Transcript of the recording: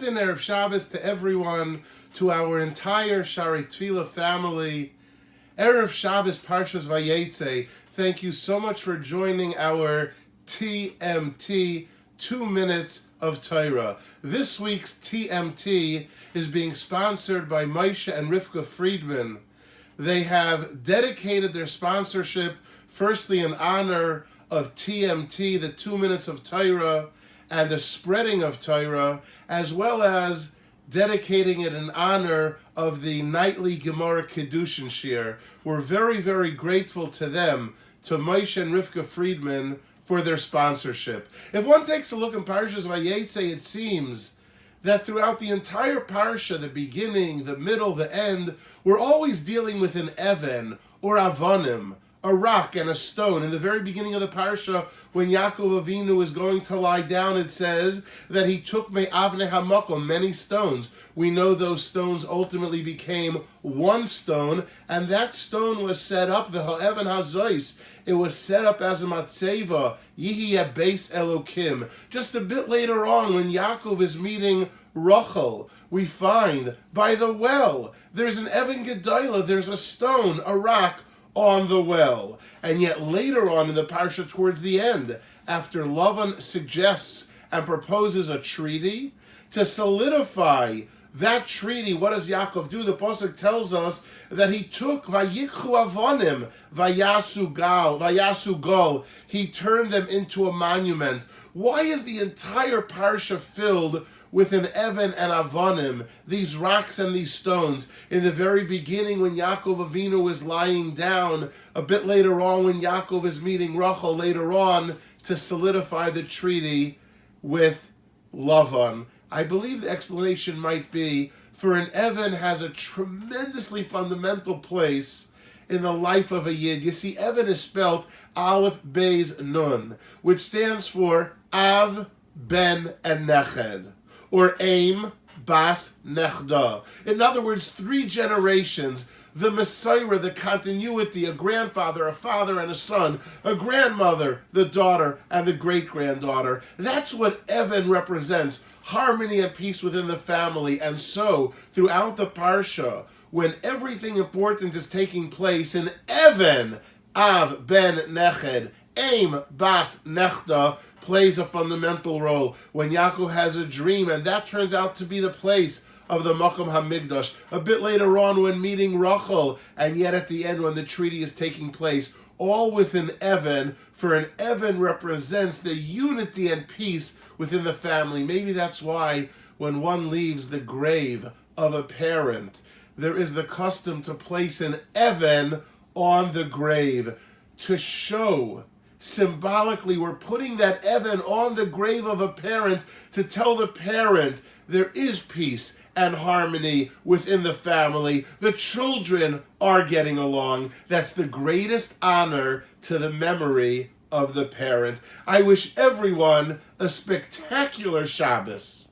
Mountain Erev Shabbos to everyone, to our entire Shari Tefillah family. Erev Shabbos Parshas Vayeitzei. Thank you so much for joining our TMT, 2 minutes of Torah. This week's TMT is being sponsored by Moshe and Rivka Friedman. They have dedicated their sponsorship firstly in honor of TMT, the 2 minutes of Torah, and the spreading of Torah, as well as dedicating it in honor of the nightly Gemara Kiddushin Shir. We're very, very grateful to them, to Moshe and Rivka Friedman, for their sponsorship. If one takes a look in Parshas Vayeitzei, it seems that throughout the entire Parsha, the beginning, the middle, the end, we're always dealing with an even, or avonim, a rock and a stone. In the very beginning of the Parsha, when Yaakov Avinu is going to lie down, it says that he took me'avnei hamakom, many stones. We know those stones ultimately became one stone, and that stone was set up, the ha'evan hazois, it was set up as a matzeva, yihi beis Elokim. Just a bit later on, when Yaakov is meeting Rachel, we find by the well, there's an Evan Gedolah, there's a stone, a rock, on the well. And yet later on in the Parsha, towards the end, after Lavan suggests and proposes a treaty, to solidify that treaty, what does Yaakov do? The Pasuk tells us that he took Vayikhu Avonim, Vayasu Gol, he turned them into a monument. Why is the entire Parsha filled with an Evan and Avonim, these rocks and these stones? In the very beginning, when Yaakov Avinu is lying down, a bit later on when Yaakov is meeting Rachel later on, to solidify the treaty with Lavan. I believe the explanation might be, for an Evan has a tremendously fundamental place in the life of a Yid. You see, Evan is spelled Aleph Beis Nun, which stands for Av, Ben, and Neched, or Aim, Bas, Nechda. In other words, 3 generations, the Messiah, the continuity, a grandfather, a father, and a son, a grandmother, the daughter, and the great-granddaughter. That's what Evan represents, harmony and peace within the family. And so, throughout the Parsha, when everything important is taking place in Evan, Av, Ben, Neched, Aim, Bas, Nechda, plays a fundamental role. When Yaakov has a dream, and that turns out to be the place of the Makom HaMikdash. A bit later on when meeting Rachel, and yet at the end when the treaty is taking place, all with an Evan, for an Evan represents the unity and peace within the family. Maybe that's why when one leaves the grave of a parent, there is the custom to place an Evan on the grave to show, symbolically, we're putting that Evan on the grave of a parent to tell the parent there is peace and harmony within the family. The children are getting along. That's the greatest honor to the memory of the parent. I wish everyone a spectacular Shabbos.